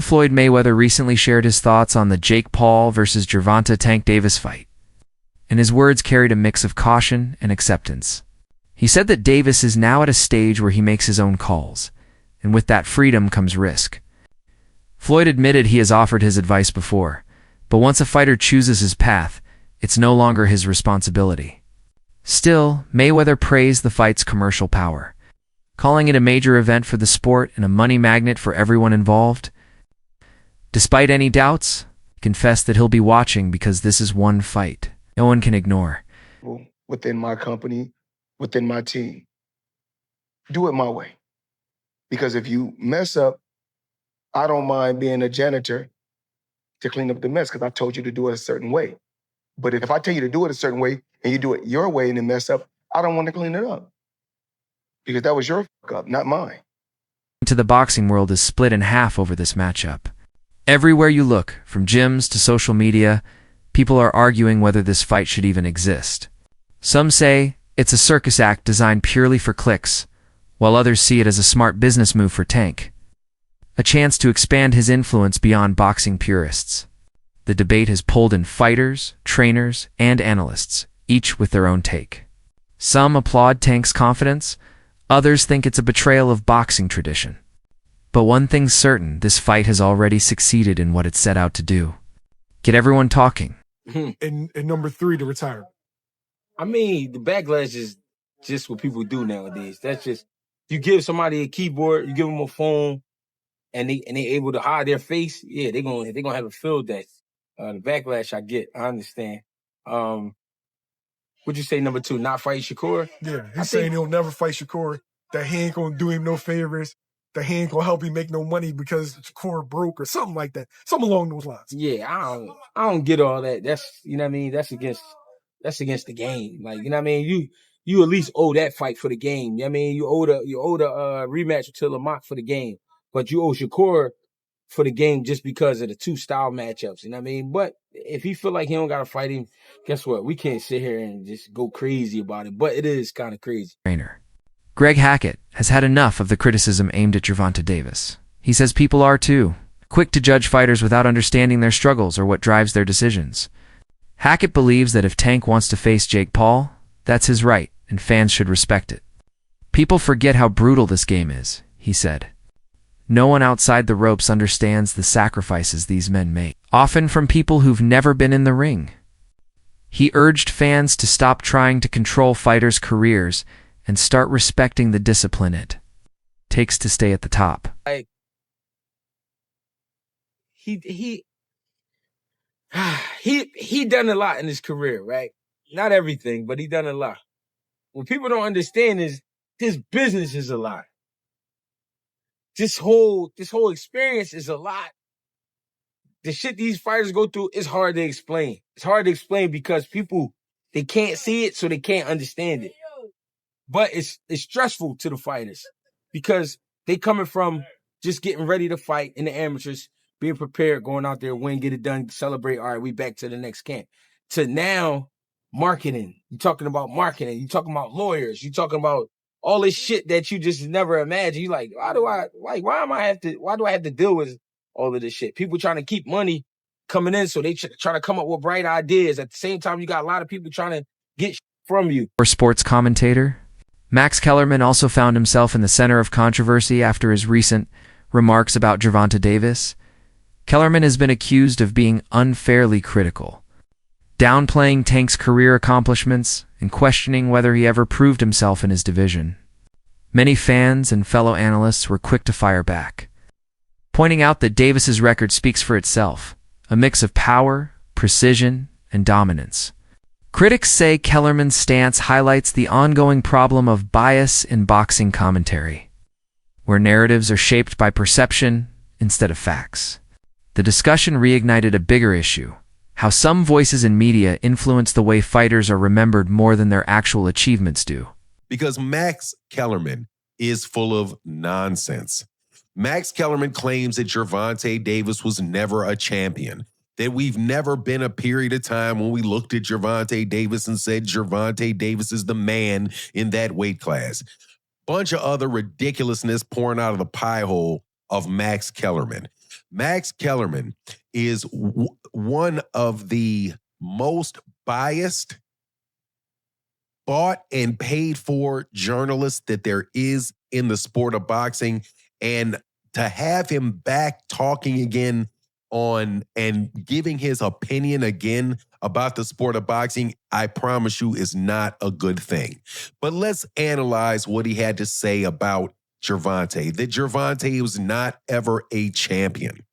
Floyd Mayweather recently shared his thoughts on the Jake Paul versus Gervonta Tank Davis fight, and his words carried a mix of caution and acceptance. He said that Davis is now at a stage where he makes his own calls, and with that freedom comes risk. Floyd admitted he has offered his advice before, but once a fighter chooses his path, it's no longer his responsibility. Still, Mayweather praised the fight's commercial power, calling it a major event for the sport and a money magnet for everyone involved. Despite any doubts, he confessed that he'll be watching because this is one fight no one can ignore. Within my company, within my team, do it my way. Because if you mess up, I don't mind being a janitor to clean up the mess because I told you to do it a certain way. But if I tell you to do it a certain way and you do it your way and then mess up, I don't want to clean it up. Because that was your fuck up, not mine. The boxing world is split in half over this matchup. Everywhere you look, from gyms to social media, people are arguing whether this fight should even exist. Some say it's a circus act designed purely for clicks, while others see it as a smart business move for Tank, a chance to expand his influence beyond boxing purists. The debate has pulled in fighters, trainers, and analysts, each with their own take. Some applaud Tank's confidence, others think it's a betrayal of boxing tradition. But one thing's certain, this fight has already succeeded in what it set out to do. Get everyone talking. And number 3, to retire. I mean, the backlash is just what people do nowadays. That's just, you give somebody a keyboard, you give them a phone, and they able to hide their face. Yeah, they're gonna have a field day. The backlash I get, I understand. What'd you say, number 2, not fight Shakur? Yeah, he's saying he'll never fight Shakur, that he ain't gonna do him no favors, that he ain't gonna help him make no money because Shakur broke or something like that. Something along those lines. Yeah, I don't get all that. That's, you know what I mean? That's against the game. Like, you know what I mean? You at least owe that fight for the game. You know what I mean? You owe the rematch to Lamont for the game. But you owe Shakur for the game just because of the 2 style matchups. You know what I mean? But if he feel like he don't gotta fight him, guess what? We can't sit here and just go crazy about it. But it is kind of crazy. Trainer Greg Hackett has had enough of the criticism aimed at Gervonta Davis. He says people are too quick to judge fighters without understanding their struggles or what drives their decisions. Hackett believes that if Tank wants to face Jake Paul, that's his right, and fans should respect it. People forget how brutal this game is, he said. No one outside the ropes understands the sacrifices these men make, often from people who've never been in the ring. He urged fans to stop trying to control fighters' careers and start respecting the discipline it takes to stay at the top. Like, he done a lot in his career, right? Not everything, but he done a lot. What people don't understand is this business is a lot. This whole experience is a lot. The shit these fighters go through is hard to explain. It's hard to explain because people, they can't see it, so they can't understand it. But it's stressful to the fighters because they coming from just getting ready to fight in the amateurs, being prepared, going out there, win, get it done, celebrate. All right, we back to the next camp. To now, marketing. You're talking about marketing. You're talking about lawyers. You're talking about all this shit that you just never imagined. You're like, why do I have to deal with all of this shit? People trying to keep money coming in, so they trying to come up with bright ideas. At the same time, you got a lot of people trying to get from you. For sports commentator, Max Kellerman also found himself in the center of controversy after his recent remarks about Gervonta Davis. Kellerman has been accused of being unfairly critical, downplaying Tank's career accomplishments and questioning whether he ever proved himself in his division. Many fans and fellow analysts were quick to fire back, pointing out that Davis's record speaks for itself, a mix of power, precision, and dominance. Critics say Kellerman's stance highlights the ongoing problem of bias in boxing commentary, where narratives are shaped by perception instead of facts. The discussion reignited a bigger issue: how some voices in media influence the way fighters are remembered more than their actual achievements do. Because Max Kellerman is full of nonsense. Max Kellerman claims that Gervonta Davis was never a champion, that we've never been a period of time when we looked at Gervonta Davis and said Gervonta Davis is the man in that weight class. Bunch of other ridiculousness pouring out of the pie hole of Max Kellerman. Max Kellerman is one of the most biased, bought and paid for journalists that there is in the sport of boxing. And to have him back talking again on and giving his opinion again about the sport of boxing, I promise you is not a good thing. But let's analyze what he had to say about Gervonta, that Gervonta was not ever a champion.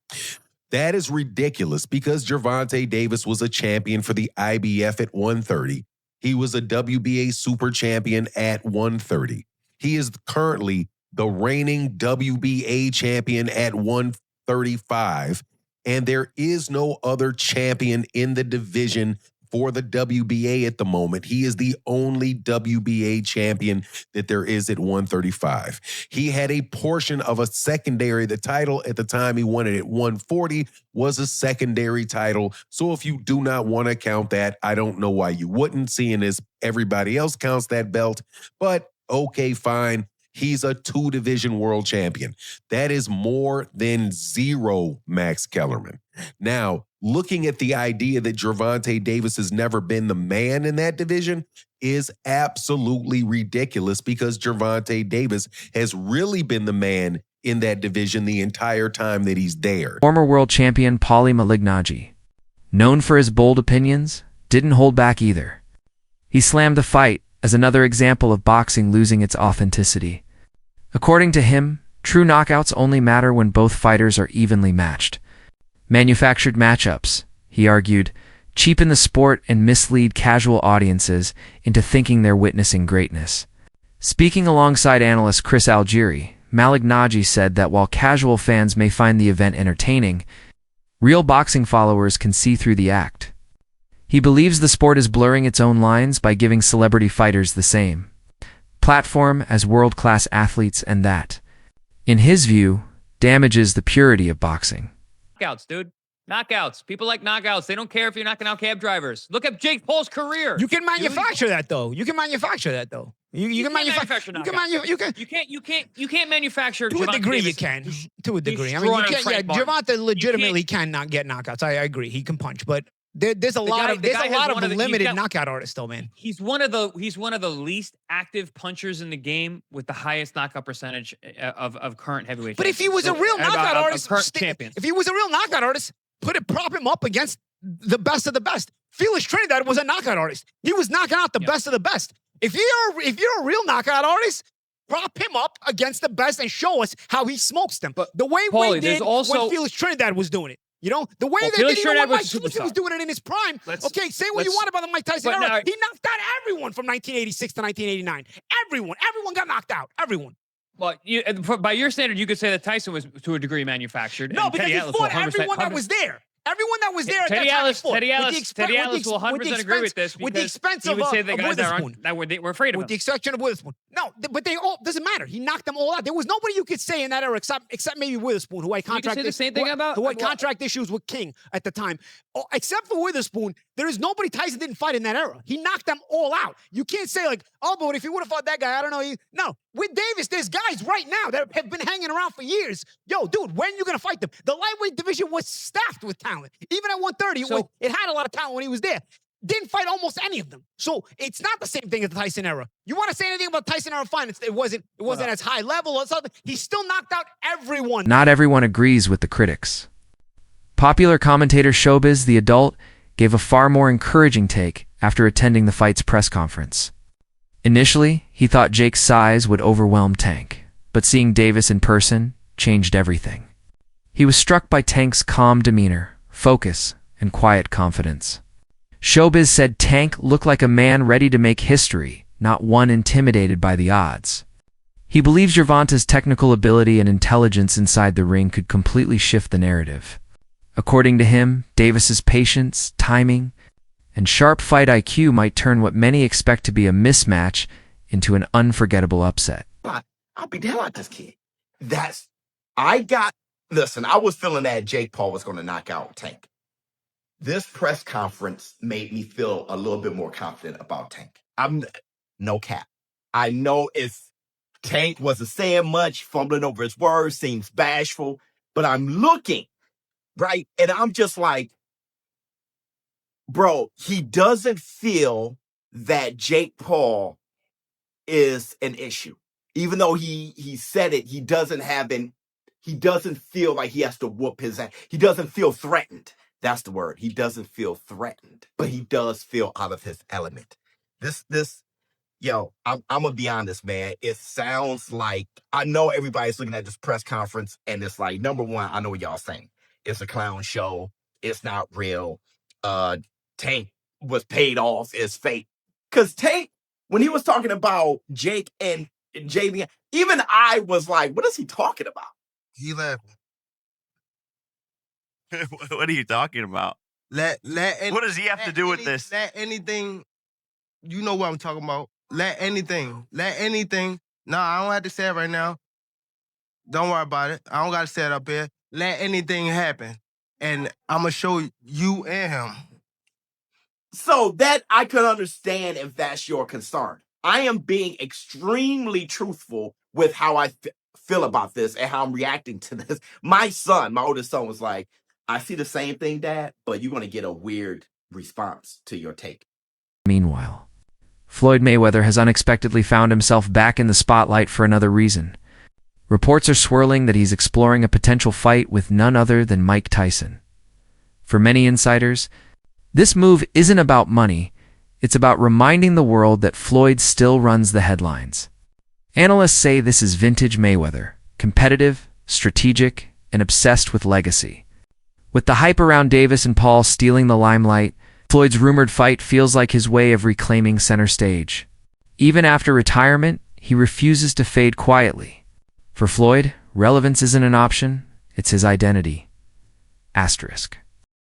That is ridiculous because Gervonta Davis was a champion for the IBF at 130. He was a WBA super champion at 130. He is currently the reigning WBA champion at 135. And there is no other champion in the division for the WBA at the moment. He is the only WBA champion that there is at 135. He had a portion of a secondary. The title at the time he won it at 140 was a secondary title. So if you do not want to count that, I don't know why you wouldn't, seeing as everybody else counts that belt. But okay, fine. He's a 2-division world champion. That is more than zero, Max Kellerman. Now, looking at the idea that Gervonta Davis has never been the man in that division is absolutely ridiculous because Gervonta Davis has really been the man in that division the entire time that he's there. Former world champion Paulie Malignaggi, known for his bold opinions, didn't hold back either. He slammed the fight as another example of boxing losing its authenticity. According to him, true knockouts only matter when both fighters are evenly matched. Manufactured matchups, he argued, cheapen the sport and mislead casual audiences into thinking they're witnessing greatness. Speaking alongside analyst Chris Algieri, Malignaggi said that while casual fans may find the event entertaining, real boxing followers can see through the act. He believes the sport is blurring its own lines by giving celebrity fighters the same platform as world-class athletes, and that, in his view, damages the purity of boxing. Knockouts, dude. Knockouts. People like knockouts. They don't care if you're knocking out cab drivers. Look at Jake Paul's career. You can manufacture that though. You can manufacture that though. You can manufacture knockouts. You can't manufacture. To a degree, you can. To a degree. I mean, you can. Yeah, Gervonta legitimately cannot get knockouts. I agree. He can punch, but there's a lot of limited knockout artists though, man. He's one of the least active punchers in the game with the highest knockout percentage of current heavyweight. But if he was a real knockout artist, if he was a real knockout artist, prop him up against the best of the best. Felix Trinidad was a knockout artist. He was knocking out the best of the best. If you're a real knockout artist, prop him up against the best and show us how he smokes them. But the way we did when Felix Trinidad was doing it. You know, the way they did when Mike Tyson was doing it in his prime. Okay, say what you want about the Mike Tyson era. He knocked out everyone from 1986 to 1989. Everyone got knocked out. Everyone. Well, by your standard, you could say that Tyson was to a degree manufactured. No, because he fought everyone that was there. Everyone that was there at that time fought. Teddy Ellis will 100% agree with this. With the expense of Witherspoon. That were afraid of him. With the exception of Witherspoon. No, but they all, doesn't matter. He knocked them all out. There was nobody you could say in that era except maybe Witherspoon, who had contract issues with King at the time. Except for Witherspoon, there is nobody Tyson didn't fight in that era. He knocked them all out. You can't say like, oh, but if he would have fought that guy, I don't know. No, with Davis, there's guys right now that have been hanging around for years. Yo, dude, when you gonna fight them? The lightweight division was staffed with talent. Even at 130, it had a lot of talent when he was there. Didn't fight almost any of them. So it's not the same thing as the Tyson era. You want to say anything about Tyson era? Fine. It wasn't as high level or something. He still knocked out everyone. Not everyone agrees with the critics. Popular commentator Showbiz the Adult gave a far more encouraging take after attending the fight's press conference. Initially, he thought Jake's size would overwhelm Tank, but seeing Davis in person changed everything. He was struck by Tank's calm demeanor, focus, and quiet confidence. Showbiz said Tank looked like a man ready to make history, not one intimidated by the odds. He believes Gervonta's technical ability and intelligence inside the ring could completely shift the narrative. According to him, Davis's patience, timing, and sharp fight IQ might turn what many expect to be a mismatch into an unforgettable upset. I'll be down with this kid. Listen, I was feeling that Jake Paul was going to knock out Tank. This press conference made me feel a little bit more confident about Tank. I'm no cap. I know Tank wasn't saying much, fumbling over his words, seems bashful, but I'm looking right? And I'm just like, bro, he doesn't feel that Jake Paul is an issue. Even though he said it, he doesn't feel like he has to whoop his ass. He doesn't feel threatened. That's the word. He doesn't feel threatened, but he does feel out of his element. I'm gonna be honest, man. It sounds like, I know everybody's looking at this press conference and it's like, number one, I know what y'all saying. It's a clown show. It's not real. Tank was paid off. It's fake. Because Tank, when he was talking about Jake and JB, even I was like, what is he talking about? He laughing. What are you talking about? What does he have to do with this? Let anything, you know what I'm talking about. Let anything. No, I don't have to say it right now. Don't worry about it. I don't got to say it up here. Let anything happen. And I'm going to show you and him. So that I could understand if that's your concern. I am being extremely truthful with how I feel about this and how I'm reacting to this. My oldest son was like, I see the same thing, Dad, but you're going to get a weird response to your take. Meanwhile, Floyd Mayweather has unexpectedly found himself back in the spotlight for another reason. Reports are swirling that he's exploring a potential fight with none other than Mike Tyson. For many insiders, this move isn't about money, it's about reminding the world that Floyd still runs the headlines. Analysts say this is vintage Mayweather, competitive, strategic, and obsessed with legacy. With the hype around Davis and Paul stealing the limelight, Floyd's rumored fight feels like his way of reclaiming center stage. Even after retirement, he refuses to fade quietly. For Floyd, relevance isn't an option, it's his identity. Asterisk.